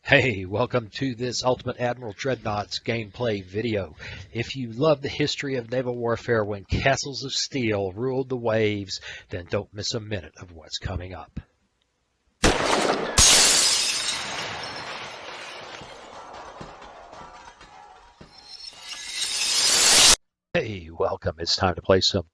Hey, welcome to this Ultimate Admiral Dreadnoughts gameplay video. If you love the history of naval warfare when castles of steel ruled the waves, then don't miss a minute of what's coming up. Hey, welcome. It's time to play some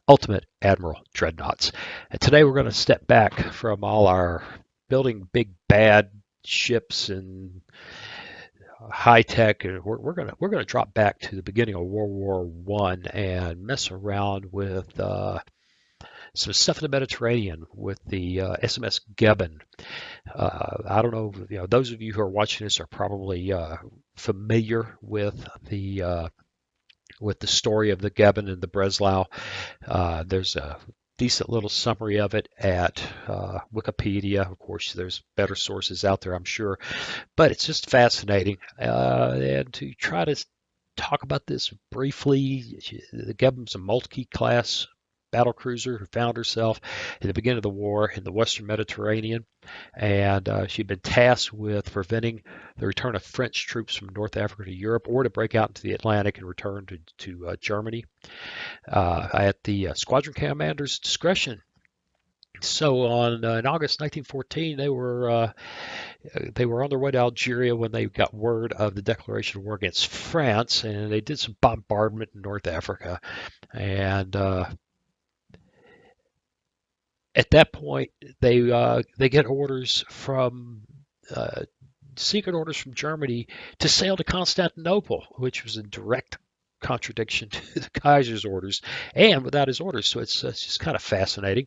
Ultimate Admiral Dreadnoughts. And today we're going to step back from all our building big bad ships and high tech, and we're gonna drop back to the beginning of World War One and mess around with some stuff in the Mediterranean with the SMS Goeben. I don't know, those of you who are watching this are probably familiar with the story of the Goeben and the Breslau. There's a decent little summary of it at Wikipedia. Of course, there's better sources out there, I'm sure, but it's just fascinating. And to try to talk about this briefly, the Goeben's a Moltke class battlecruiser who found herself in the beginning of the war in the Western Mediterranean, and she'd been tasked with preventing the return of French troops from North Africa to Europe, or to break out into the Atlantic and return to Germany at the squadron commander's discretion. So in August 1914, they were on their way to Algeria when they got word of the declaration of war against France, and they did some bombardment in North Africa. And at that point, they get orders from secret orders from Germany to sail to Constantinople, which was in direct contradiction to the Kaiser's orders and without his orders. So it's just kind of fascinating.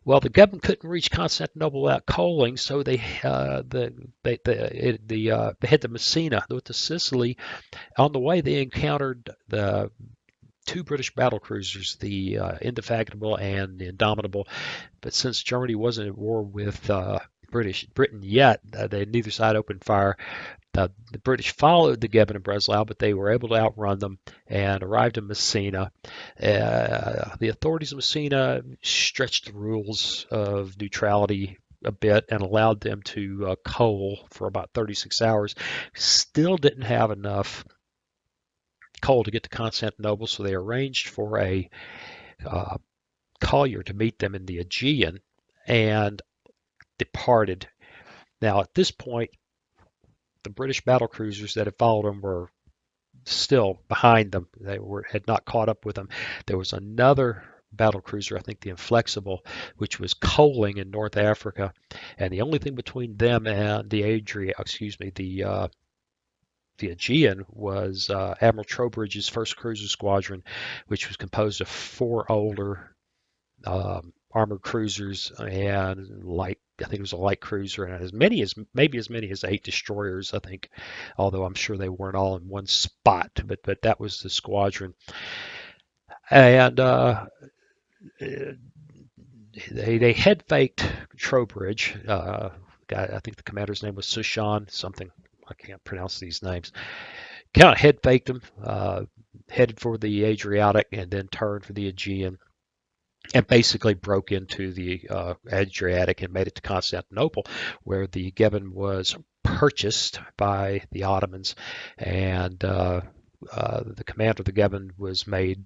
Well, the government couldn't reach Constantinople without coaling, so they head to Messina with the Sicily. On the way, they encountered the two British battlecruisers, the Indefatigable and the Indomitable. But since Germany wasn't at war with Britain yet, neither side opened fire. The British followed the Goeben and Breslau, but they were able to outrun them and arrived in Messina. The authorities of Messina stretched the rules of neutrality a bit and allowed them to coal for about 36 hours. Still didn't have enough coal to get to Constantinople, so they arranged for a collier to meet them in the Aegean and departed. Now, at this point, the British battlecruisers that had followed them were still behind them. They had not caught up with them. There was another battlecruiser, I think the Inflexible, which was coaling in North Africa, and the only thing between them and the Aegean was Admiral Trowbridge's first cruiser squadron, which was composed of four older armored cruisers and I think it was a light cruiser, and maybe as many as 8 destroyers, I think, although I'm sure they weren't all in one spot, but that was the squadron. And they head faked Trowbridge. I think the commander's name was Sushan something. I can't pronounce these names. Kind of head faked them, headed for the Adriatic, and then turned for the Aegean, and basically broke into the Adriatic and made it to Constantinople, where the Goeben was purchased by the Ottomans, and the commander of the Goeben was made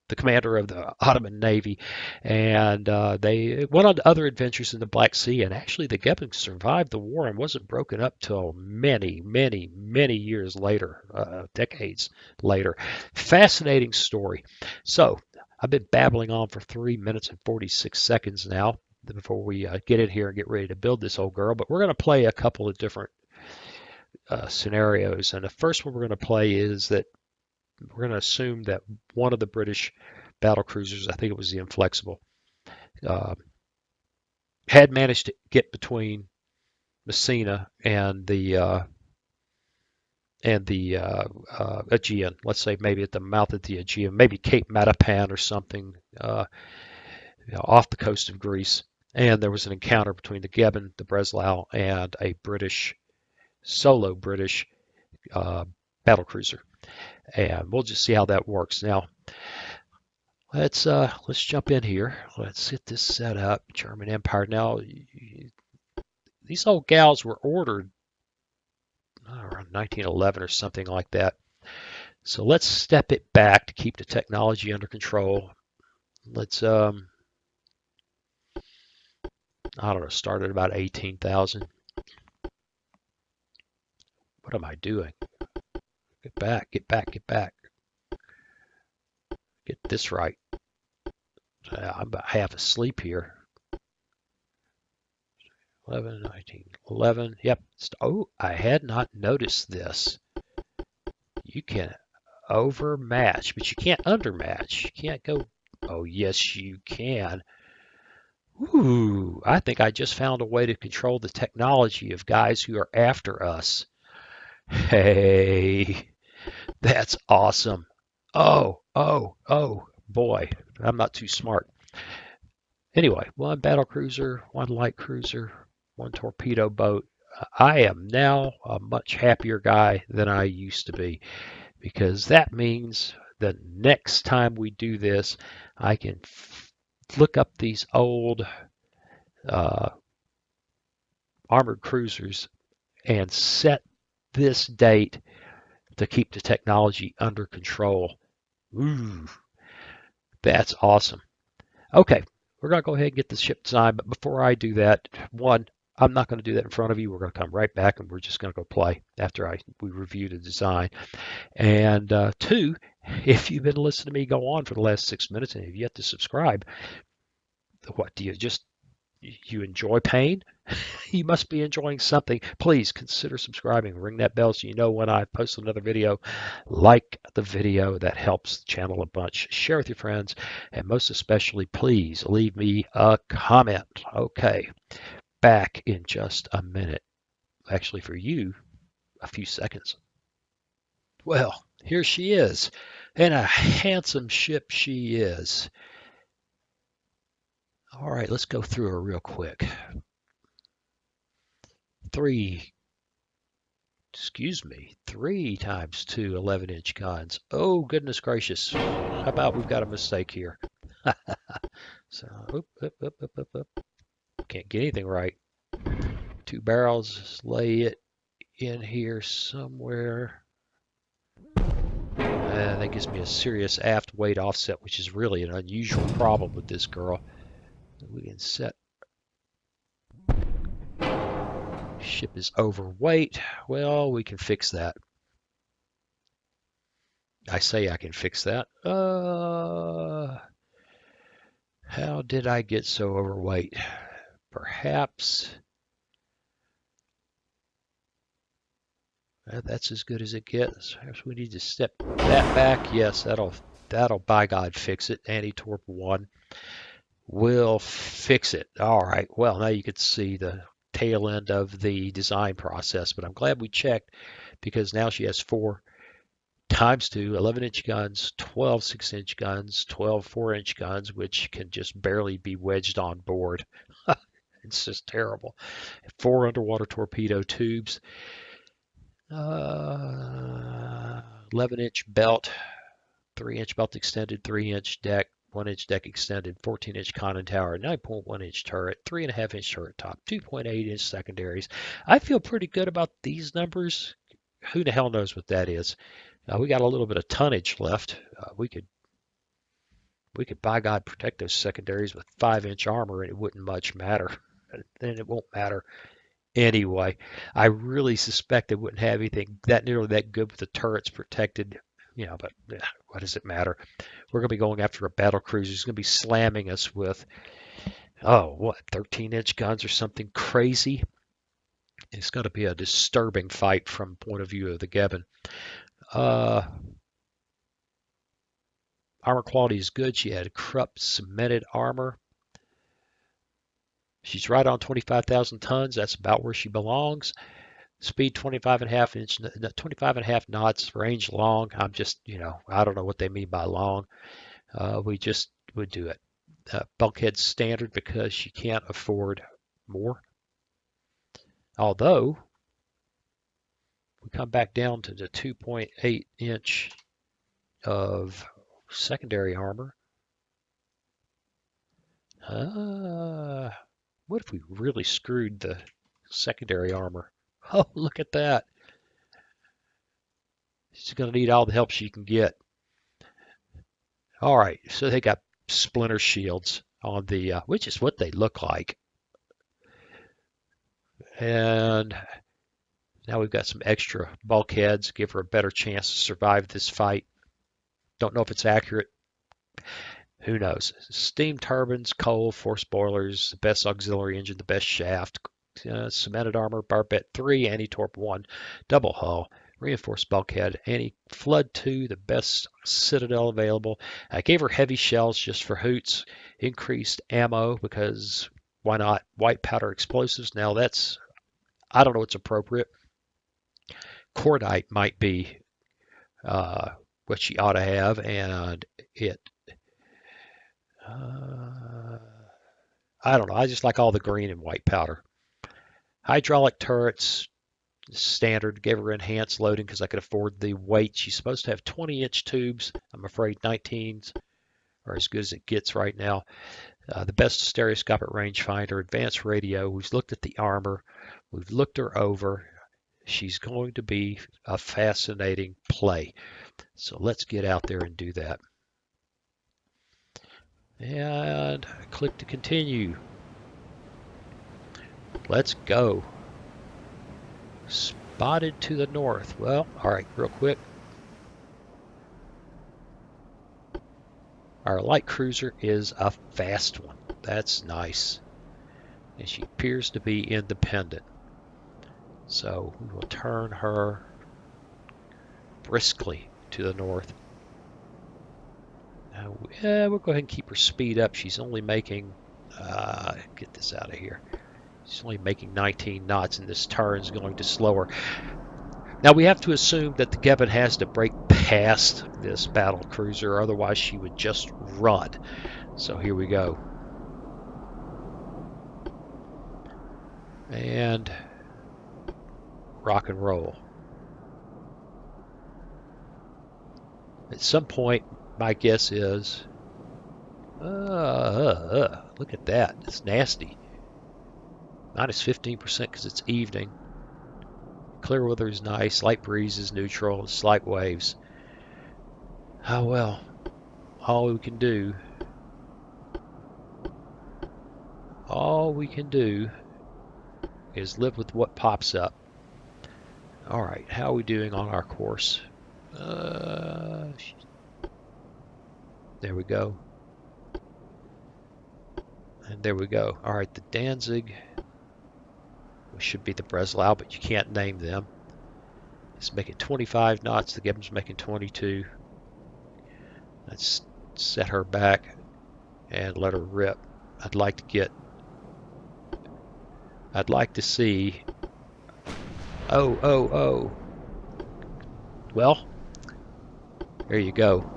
the commander of the Ottoman Navy, and they went on to other adventures in the Black Sea, and actually the Goeben survived the war and wasn't broken up till many, many, many years later, decades later. Fascinating story. So I've been babbling on for 3 minutes and 46 seconds now before we get in here and get ready to build this old girl, but we're going to play a couple of different scenarios, and the first one we're going to play is that we're going to assume that one of the British battlecruisers, I think it was the Inflexible, had managed to get between Messina and the Aegean. Let's say maybe at the mouth of the Aegean, maybe Cape Matapan or something, off the coast of Greece. And there was an encounter between the Goeben, the Breslau, and a solo British battlecruiser. And we'll just see how that works. Now, let's jump in here. Let's get this set up. German Empire. Now, these old gals were ordered around 1911 or something like that. So let's step it back to keep the technology under control. Let's, I don't know, start at about 18,000. What am I doing? Get back, get back, get back. Get this right. I'm about half asleep here. 11, 19, 11. Yep. Oh, I had not noticed this. You can overmatch, but you can't undermatch. You can't go. Oh, yes, you can. Ooh, I think I just found a way to control the technology of guys who are after us. Hey, that's awesome. Oh, boy, I'm not too smart. Anyway, one battle cruiser, one light cruiser, one torpedo boat. I am now a much happier guy than I used to be because that means the next time we do this, I can look up these old uh, armored cruisers and set this date to keep the technology under control. Ooh, that's awesome. Okay, we're going to go ahead and get the ship designed, but before I do that, one, I'm not going to do that in front of you. We're going to come right back and we're just going to go play after we review the design. And two, if you've been listening to me go on for the last 6 minutes and have yet to subscribe, what do you enjoy pain? You must be enjoying something. Please consider subscribing. Ring that bell so you know when I post another video. Like the video. That helps the channel a bunch. Share with your friends. And most especially, please leave me a comment. Okay. Back in just a minute. Actually, for you, a few seconds. Well, here she is. And a handsome ship she is. All right, let's go through her real quick. Three times two 11-inch guns. Oh, goodness gracious. How about we've got a mistake here? So, oop. Can't get anything right. Two barrels, just lay it in here somewhere. And that gives me a serious aft weight offset, which is really an unusual problem with this girl. We can set. Ship is overweight. Well, we can fix that. I say I can fix that. How did I get so overweight? Perhaps that's as good as it gets. Perhaps we need to step that back. Yes, that'll by God fix it. Anti-torp 1 will fix it. All right. Well, now you can see the tail end of the design process, but I'm glad we checked because now she has 4 times 2 11-inch guns, 12 6-inch guns, 12 4-inch guns, which can just barely be wedged on board. It's just terrible. 4 underwater torpedo tubes, 11-inch belt, 3-inch belt extended, 3-inch deck, 1-inch deck extended, 14-inch conning tower, 9.1-inch turret, 3.5-inch turret top, 2.8-inch secondaries. I feel pretty good about these numbers. Who the hell knows what that is? We got a little bit of tonnage left. We could by God protect those secondaries with 5-inch armor, and it wouldn't much matter. And it won't matter anyway. I really suspect they wouldn't have anything that nearly that good with the turrets protected. But what does it matter? We're going to be going after a battle cruiser. He's going to be slamming us with, 13-inch guns or something crazy. It's going to be a disturbing fight from point of view of the Goeben. Armor quality is good. She had Krupp cemented armor. She's right on 25,000 tons. That's about where she belongs. Speed 25.5 knots. Range long. I'm just, I don't know what they mean by long. We just would do it. Bulkhead standard because she can't afford more. Although we come back down to the 2.8 inch of secondary armor. What if we really screwed the secondary armor? Oh, look at that. She's going to need all the help she can get. All right, so they got splinter shields on the, which is what they look like. And now we've got some extra bulkheads, give her a better chance to survive this fight. Don't know if it's accurate. Who knows? Steam turbines, coal, force boilers, the best auxiliary engine, the best shaft, cemented armor, barbette 3, anti-torp 1, double hull, reinforced bulkhead, anti-flood 2, the best citadel available. I gave her heavy shells just for hoots, increased ammo because why not? White powder explosives. Now that's, I don't know what's appropriate. Cordite might be what she ought to have, and it I don't know. I just like all the green and white powder. Hydraulic turrets, standard. Gave her enhanced loading because I could afford the weight. She's supposed to have 20-inch tubes. I'm afraid 19s are as good as it gets right now. The best stereoscopic rangefinder, advanced radio. We've looked at the armor. We've looked her over. She's going to be a fascinating play. So let's get out there and do that. And click to continue. Let's go. Spotted to the north. Well, all right, real quick. Our light cruiser is a fast one. That's nice. And she appears to be independent. So we will turn her briskly to the north. Now, we'll go ahead and keep her speed up. She's only making, get this out of here. She's only making 19 knots, and this turn is going to slow her. Now we have to assume that the Goeben has to break past this battle cruiser, otherwise she would just run. So here we go. And rock and roll. At some point, my guess is, look at that. It's nasty. Minus 15% because it's evening. Clear weather is nice. Light breeze is neutral. Slight waves. Oh well. All we can do is live with what pops up. Alright, how are we doing on our course? There we go. And there we go. Alright, the Danzig, which should be the Breslau, but you can't name them. It's making 25 knots. The Goeben's making 22. Let's set her back and let her rip. I'd like to see. Oh. Well, there you go.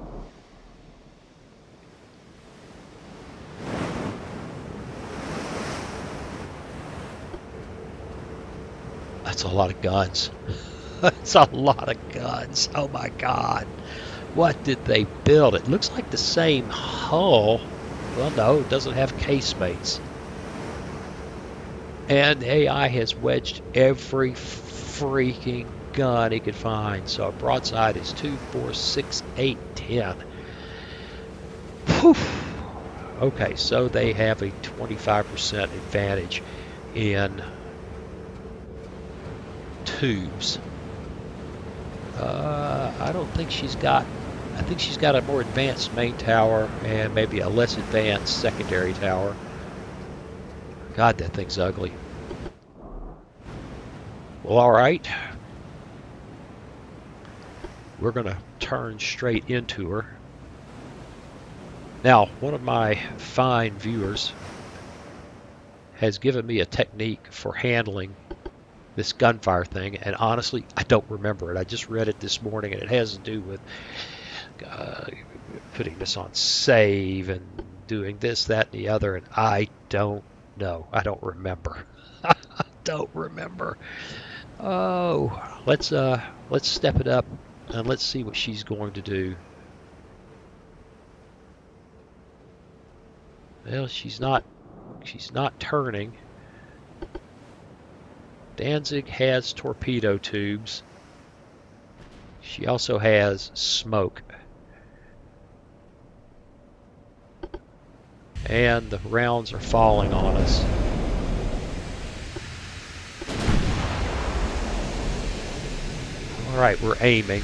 That's a lot of guns. That's a lot of guns. Oh my God. What did they build? It looks like the same hull. Well, no, it doesn't have casemates. And AI has wedged every freaking gun he could find. So a broadside is 2, 4, 6, 8, 10. Poof. Okay, so they have a 25% advantage in tubes. I don't think she's got. I think she's got a more advanced main tower and maybe a less advanced secondary tower. God, that thing's ugly. Well, all right. We're going to turn straight into her. Now, one of my fine viewers has given me a technique for handling this gunfire thing, and honestly, I don't remember it. I just read it this morning, and it has to do with putting this on save and doing this, that, and the other, and I don't know. I don't remember. I don't remember. Oh, let's step it up and let's see what she's going to do. Well, she's not turning. Danzig has torpedo tubes. She also has smoke. And the rounds are falling on us. Alright, we're aiming.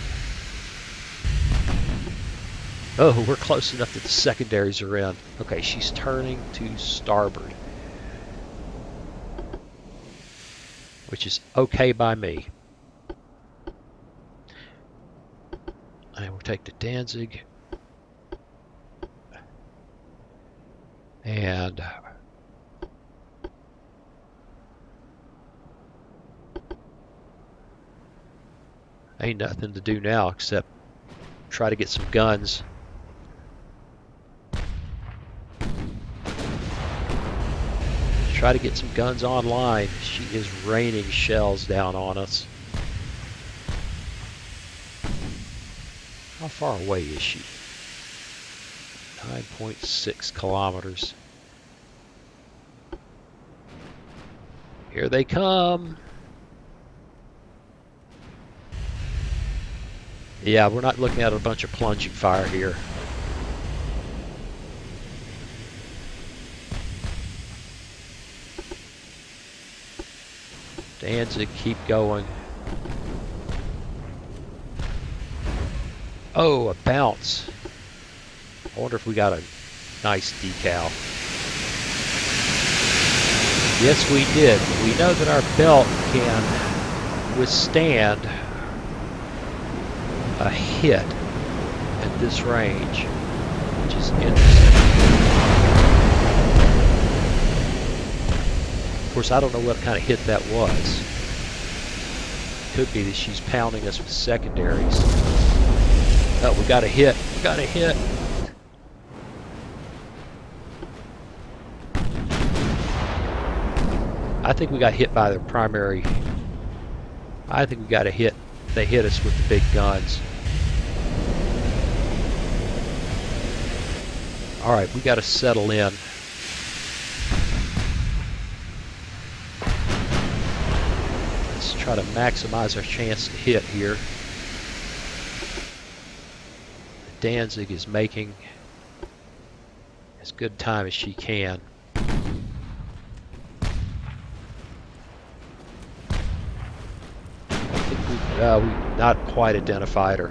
Oh, we're close enough that the secondaries are in. Okay, she's turning to starboard, which is okay by me. And we'll take the Danzig. And ain't nothing to do now except try to get some guns. Try to get some guns online. She is raining shells down on us. How far away is she? 9.6 kilometers. Here they come. Yeah, we're not looking at a bunch of plunging fire here. Danzig, keep going. Oh, a bounce. I wonder if we got a nice decal. Yes, we did. We know that our belt can withstand a hit at this range, which is interesting. Of course, I don't know what kind of hit that was. Could be that she's pounding us with secondaries. Oh, we got a hit. We got a hit. I think we got hit by the primary. I think we got a hit. They hit us with the big guns. All right, we got to settle in. Let's try to maximize our chance to hit here. Danzig is making as good time as she can. We've not quite identified her.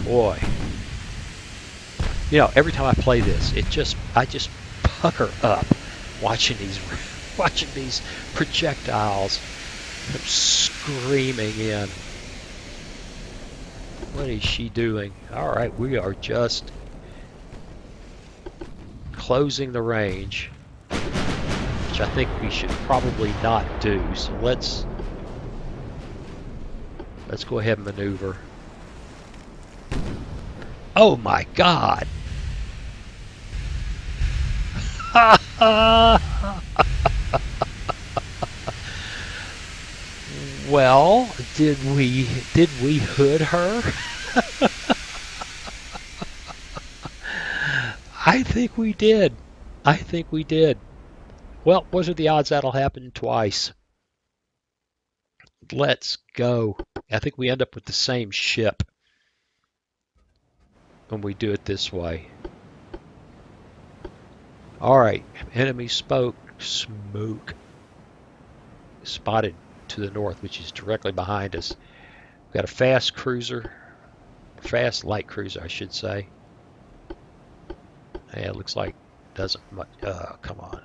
Boy, you know, every time I play this, I just pucker up watching these projectiles screaming in. What is she doing? All right, we are just closing the range, which I think we should probably not do. So let's go ahead and maneuver. Oh my God! Well, did we hood her? I think we did. I think we did. Well, what are the odds that'll happen twice? Let's go. I think we end up with the same ship when we do it this way. All right, enemy smoke spotted to the north, which is directly behind us. We've got a fast light cruiser, I should say. Yeah, it looks like doesn't much. Come on,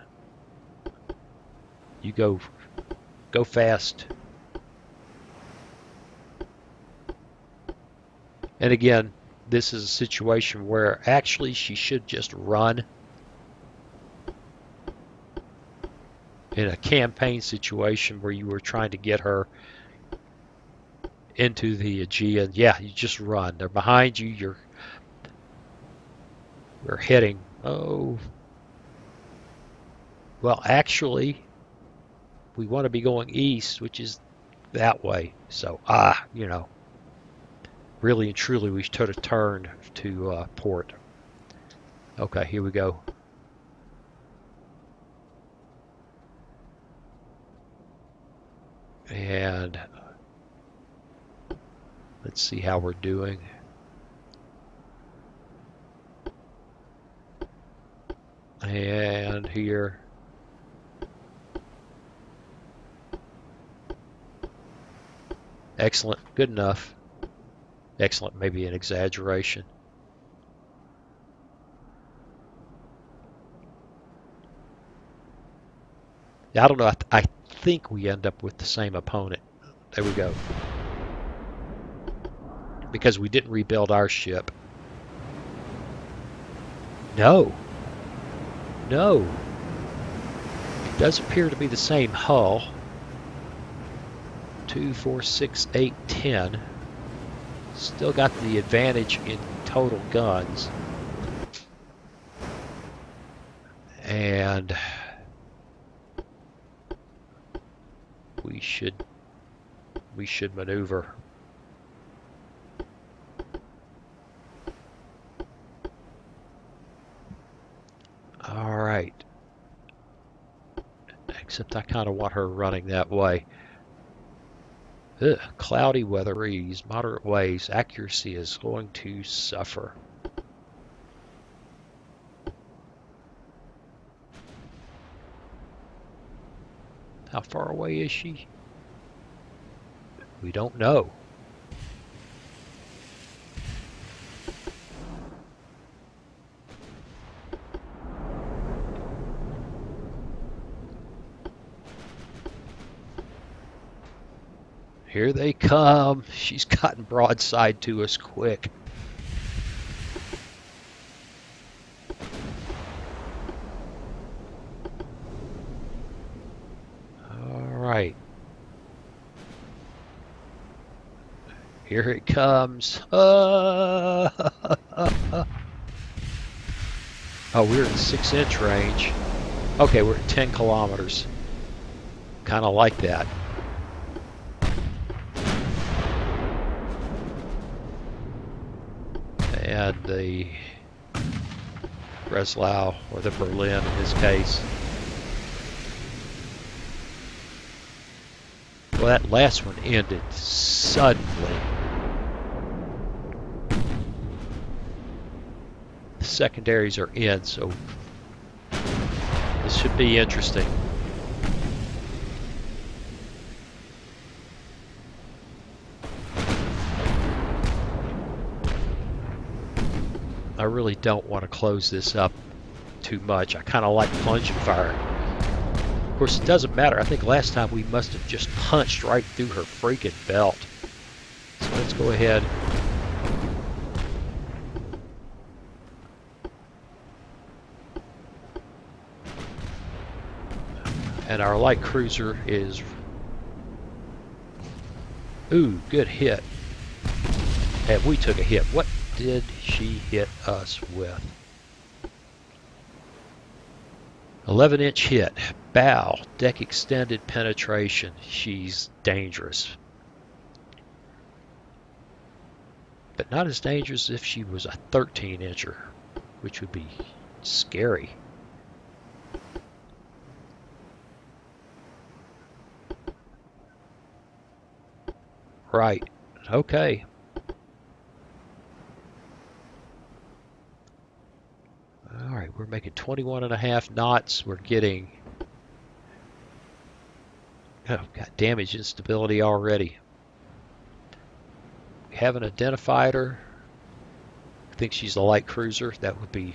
you go fast. And again, this is a situation where actually she should just run. In a campaign situation where you were trying to get her into the Aegean, yeah, you just run. They're behind you. We're heading. Oh, well, actually, we want to be going east, which is that way. So, you know, really and truly, we should have turned to port. Okay, here we go. And let's see how we're doing. And here. Excellent. Good enough. Excellent, maybe an exaggeration. I don't know. I think we end up with the same opponent. There we go. Because we didn't rebuild our ship. No. No. It does appear to be the same hull. 2, 4, 6, 8, 10. Still got the advantage in total guns. And we should maneuver. All right. Except I kind of want her running that way. Ugh, cloudy weather breeze, moderate waves, accuracy is going to suffer. How far away is she? We don't know. Here they come. She's gotten broadside to us quick. All right. Here it comes. Oh, we're in 6-inch range. Okay, we're at 10 kilometers. Kind of like that. And the Breslau, or the Berlin in this case. Well, that last one ended suddenly. The secondaries are in, so this should be interesting. I really don't want to close this up too much. I kind of like plunging fire. Of course, it doesn't matter. I think last time we must have just punched right through her freaking belt. So let's go ahead. And our light cruiser is... Ooh, good hit. And we took a hit. What did she hit us with? 11-inch hit. Bow. Deck extended penetration. She's dangerous. But not as dangerous as if she was a 13-incher, which would be scary. Right. Okay. All right, we're making 21.5 knots. We're getting, oh, got damage and stability already. We haven't identified her. I think she's a light cruiser. That would be,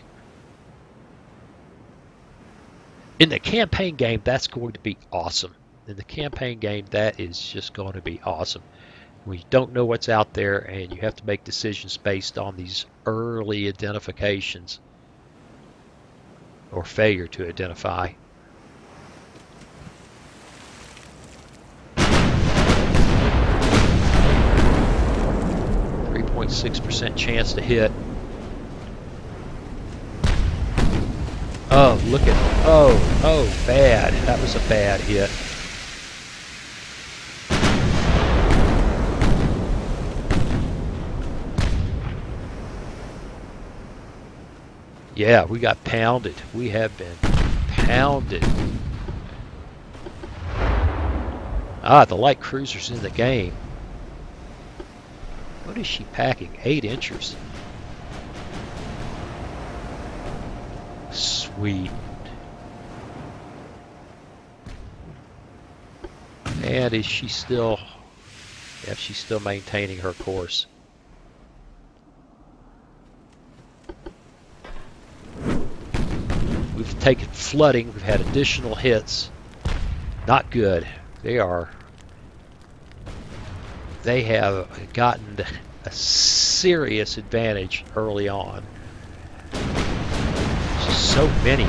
in the campaign game, that's going to be awesome. In the campaign game, that is just going to be awesome. We don't know what's out there, and you have to make decisions based on these early identifications. Or failure to identify. 3.6% chance to hit. Oh, look at, oh, bad. That was a bad hit. Yeah, we got pounded. We have been pounded. Ah, the light cruiser's in the game. What is she packing? 8 inches. Sweet. And is she still... Yeah, she's still maintaining her course. We've taken flooding. We've had additional hits. Not good. They have gotten a serious advantage early on. So many.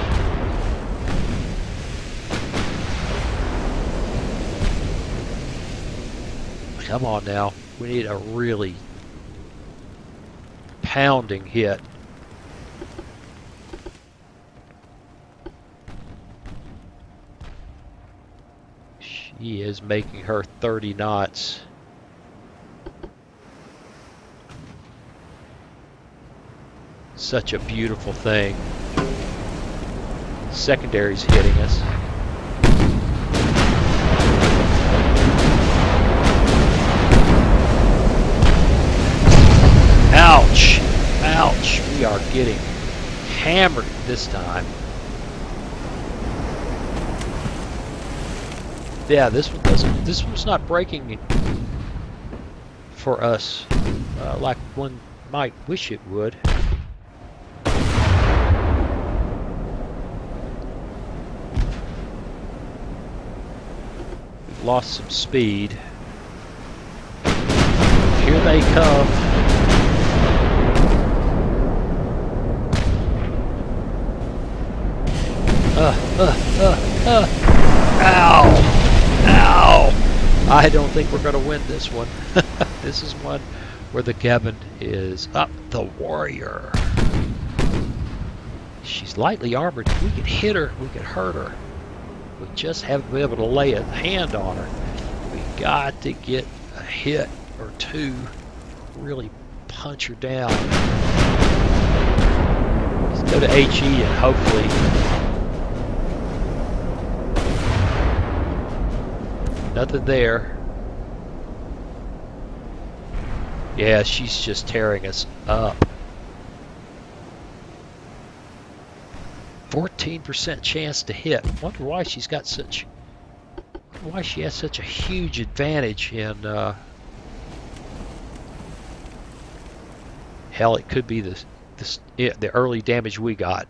Come on now. We need a really pounding hit. She is making her 30 knots. Such a beautiful thing. Secondary's hitting us. Ouch! Ouch! We are getting hammered this time. Yeah, this one doesn't. This one's not breaking for us like one might wish it would. We've lost some speed. Here they come. Ow! Ow! I don't think we're going to win this one. This is one where the Goeben is up the warrior. She's lightly armored. We can hit her. We can hurt her. We just haven't been able to lay a hand on her. We got to get a hit or two. Really punch her down. Let's go to HE and hopefully... Nothing there. Yeah, she's just tearing us up. 14% chance to hit. Wonder why she's got such. Why she has such a huge advantage in. Hell, it could be the early damage we got.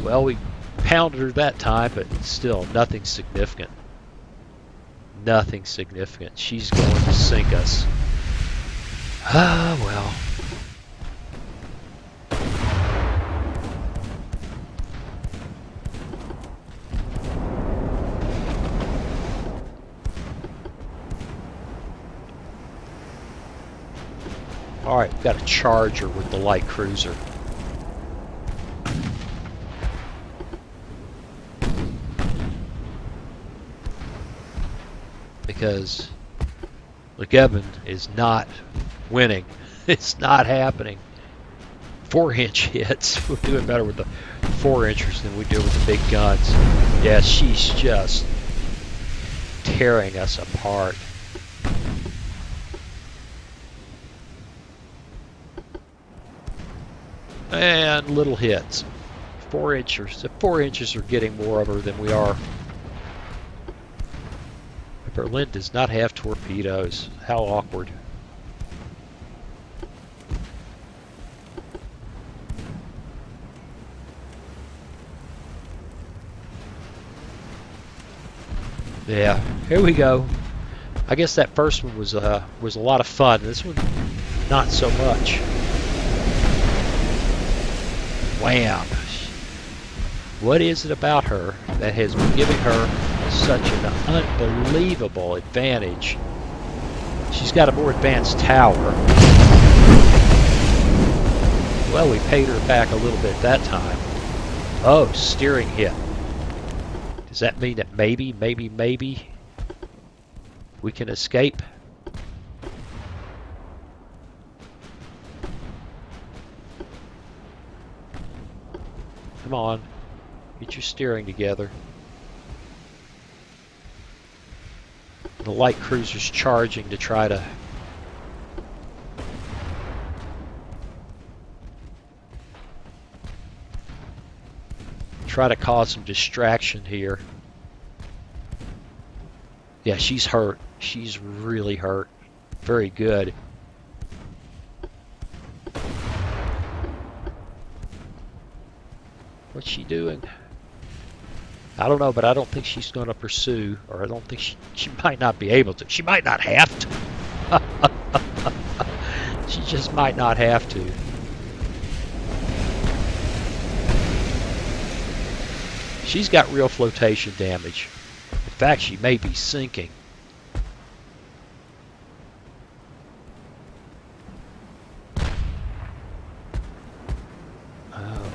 Well, we pounded her that time, but still nothing significant. Nothing significant. She's going to sink us. Ah, well. All right, we've got a charger with the light cruiser. Because the Goeben is not winning. It's not happening. 4-inch hits. We're doing better with the 4-inchers than we do with the big guns. Yeah, she's just tearing us apart. And little hits. 4-inchers. The 4-inches are getting more of her than we are. Berlin does not have torpedoes. How awkward. Yeah, here we go. I guess that first one was a lot of fun. This one, not so much. Wham! What is it about her that has been giving her such an unbelievable advantage? She's got a more advanced tower. Well, we paid her back a little bit that time. Oh, steering hit. Does that mean that maybe we can escape? Come on. Get your steering together. The light cruiser's charging to try to cause some distraction here. Yeah, she's hurt. She's really hurt. Very good. What's she doing? I don't know, but I don't think she's going to pursue, or I don't think she might not be able to. She might not have to. She just might not have to. She's got real flotation damage. In fact, she may be sinking.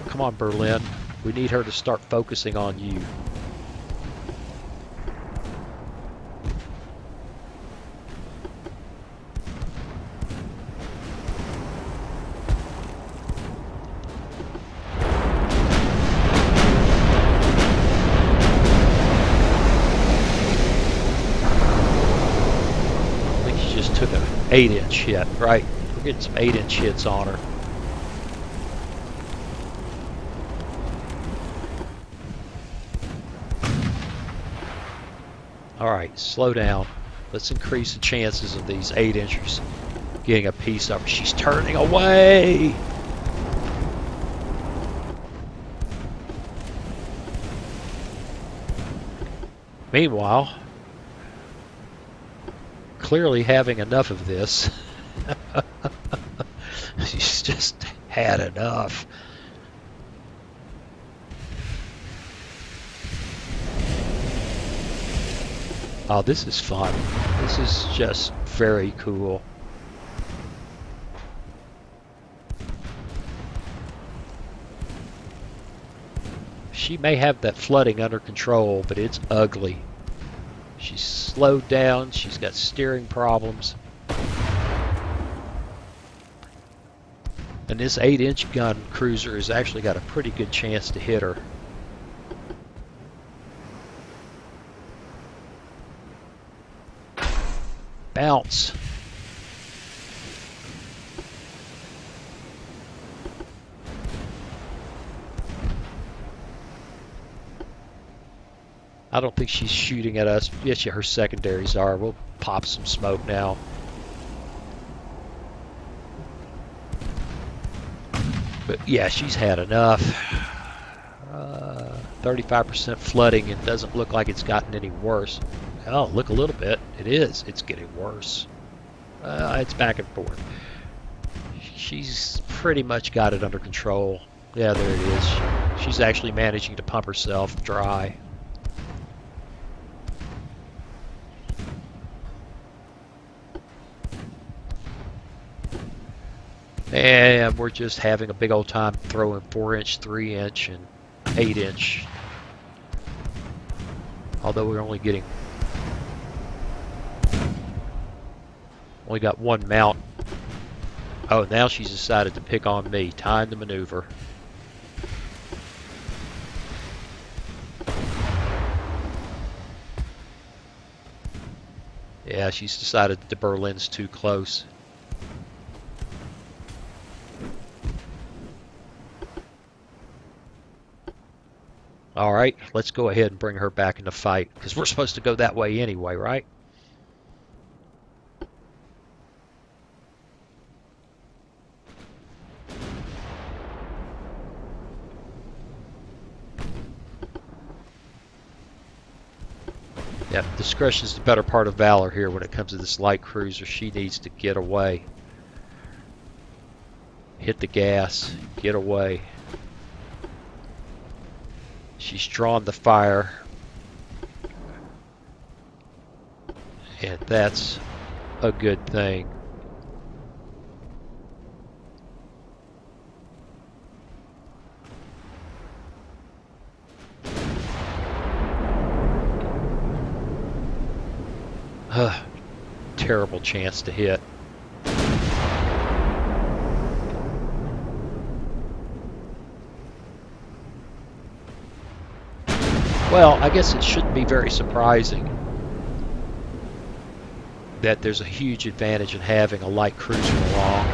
Come on, Berlin. We need her to start focusing on you. I think she just took an 8-inch hit, right? We're getting some 8-inch hits on her. Alright, slow down. Let's increase the chances of these 8-inchers getting a piece of her. She's turning away! Meanwhile, clearly having enough of this. She's just had enough. Oh, this is fun. This is just very cool. She may have that flooding under control, but it's ugly. She's slowed down. She's got steering problems. And this 8-inch gun cruiser has actually got a pretty good chance to hit her. Bounce. I don't think she's shooting at us. Yes, her secondaries are. We'll pop some smoke now. But yeah, she's had enough. 35% flooding. It doesn't look like it's gotten any worse. Oh, look a little bit. It is. It's getting worse. It's back and forth. She's pretty much got it under control. Yeah, there it is. She's actually managing to pump herself dry. And we're just having a big old time throwing 4-inch, 3-inch, and 8-inch. Although we're only got one mount. Oh, now she's decided to pick on me. Time to maneuver. Yeah, she's decided that the Berlin's too close. All right, let's go ahead and bring her back in the fight, because we're supposed to go that way anyway, right? Yeah, discretion is the better part of valor here when it comes to this light cruiser. She needs to get away. Hit the gas. Get away. She's drawn the fire. And that's a good thing. Terrible chance to hit. Well, I guess it shouldn't be very surprising that there's a huge advantage in having a light cruiser along.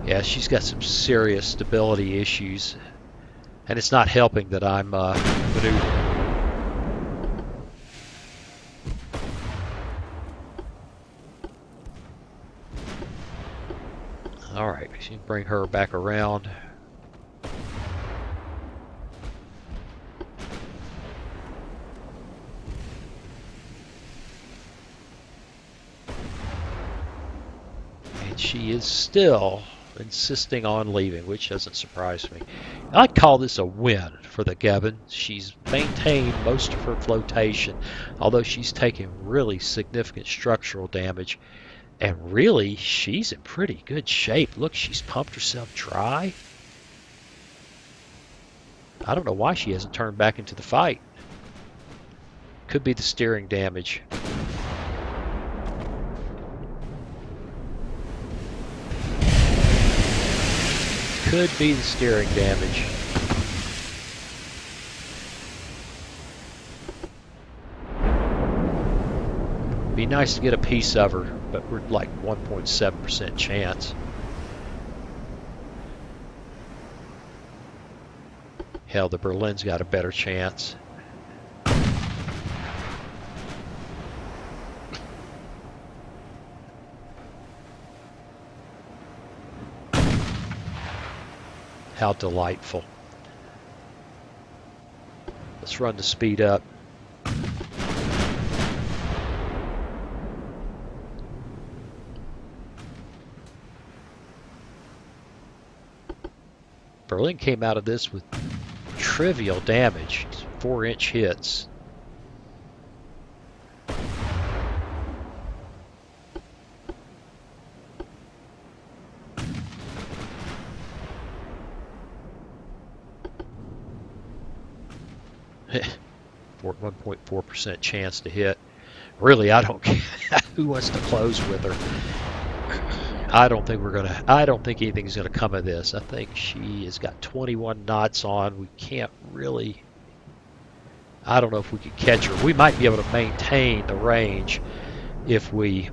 Yeah, she's got some serious stability issues, and it's not helping that I'm maneuvering. All right, she can bring her back around. And she is still insisting on leaving, which doesn't surprise me. I'd call this a win for the Goeben. She's maintained most of her flotation, although she's taken really significant structural damage. And really, she's in pretty good shape. Look, she's pumped herself dry. I don't know why she hasn't turned back into the fight. Could be the steering damage. Could be the steering damage. Be nice to get a piece of her, but we're like 1.7% chance. Hell, the Berlin's got a better chance. How delightful. Let's run the speed up. Berlin came out of this with trivial damage, 4-inch hits. For 1.4% chance to hit. Really, I don't care who wants to close with her. I don't think anything's gonna come of this. I think she has got 21 knots on. We can't really. I don't know if we could catch her. We might be able to maintain the range if we,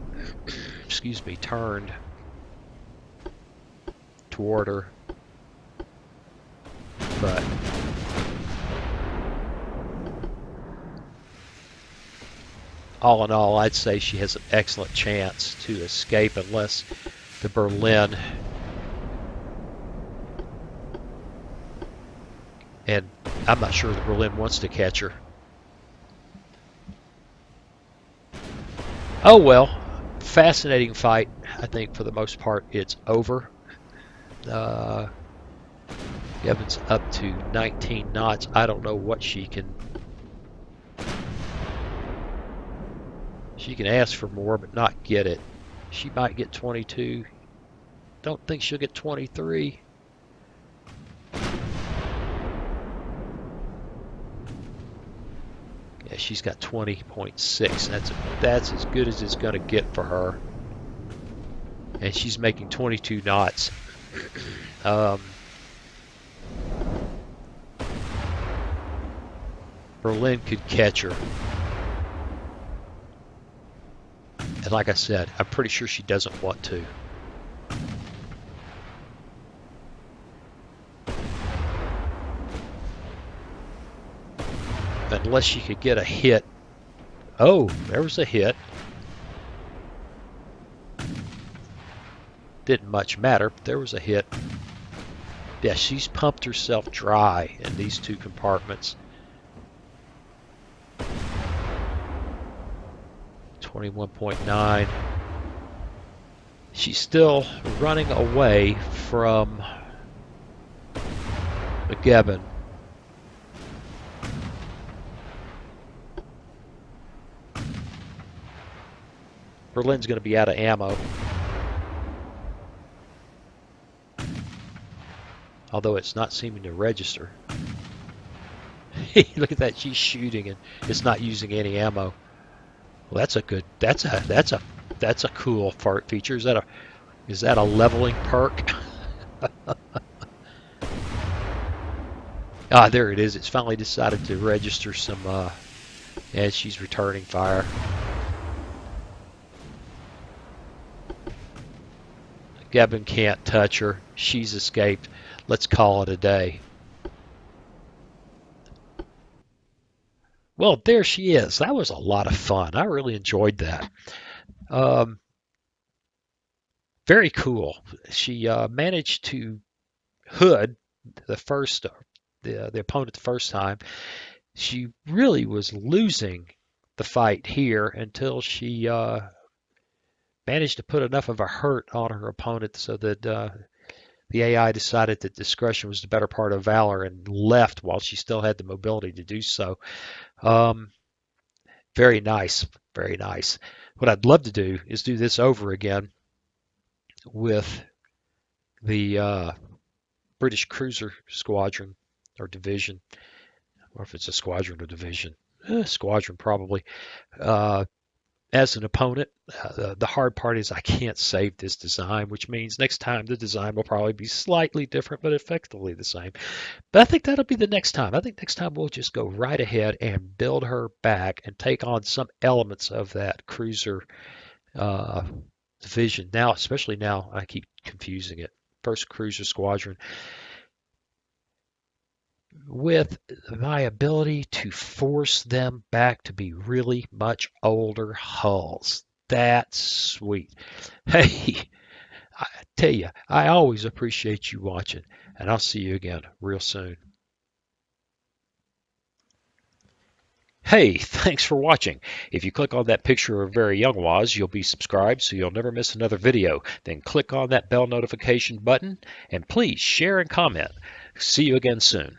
excuse me, turned toward her. But all in all, I'd say she has an excellent chance to escape unless the Berlin, and I'm not sure the Berlin wants to catch her. Oh well, fascinating fight. I think for the most part it's over. Goeben's up to 19 knots. I don't know what she can. She can ask for more but not get it. She might get 22. Don't think she'll get 23. Yeah, she's got 20.6. That's as good as it's going to get for her. And she's making 22 knots. Berlin could catch her. And like I said, I'm pretty sure she doesn't want to. Unless she could get a hit. Oh, there was a hit. Didn't much matter, but there was a hit. Yeah, she's pumped herself dry in these two compartments. 21.9. She's still running away from the Goeben. Berlin's going to be out of ammo. Although it's not seeming to register. Look at that, she's shooting and it's not using any ammo. Well, that's That's a cool feature. Is that a leveling perk? Ah, there it is. It's finally decided to register some as she's returning fire. Goeben can't touch her. She's escaped. Let's call it a day. Well, there she is. That was a lot of fun. I really enjoyed that. Um, very cool. She managed to hood the opponent the first time. She really was losing the fight here until she managed to put enough of a hurt on her opponent so that the AI decided that discretion was the better part of valor and left while she still had the mobility to do so. Um, very nice, very nice. What I'd love to do is do this over again with the British cruiser squadron or division, or if it's a squadron or division, squadron probably, as an opponent. The hard part is I can't save this design, which means next time the design will probably be slightly different, but effectively the same. But I think that'll be the next time. I think next time we'll just go right ahead and build her back and take on some elements of that cruiser division. Now, especially now, I keep confusing it. First cruiser squadron, with my ability to force them back to be really much older hulls. That's sweet. Hey, I tell you, I always appreciate you watching, and I'll see you again real soon. Hey, thanks for watching. If you click on that picture of very young Waz, you'll be subscribed so you'll never miss another video. Then click on that bell notification button, and please share and comment. See you again soon.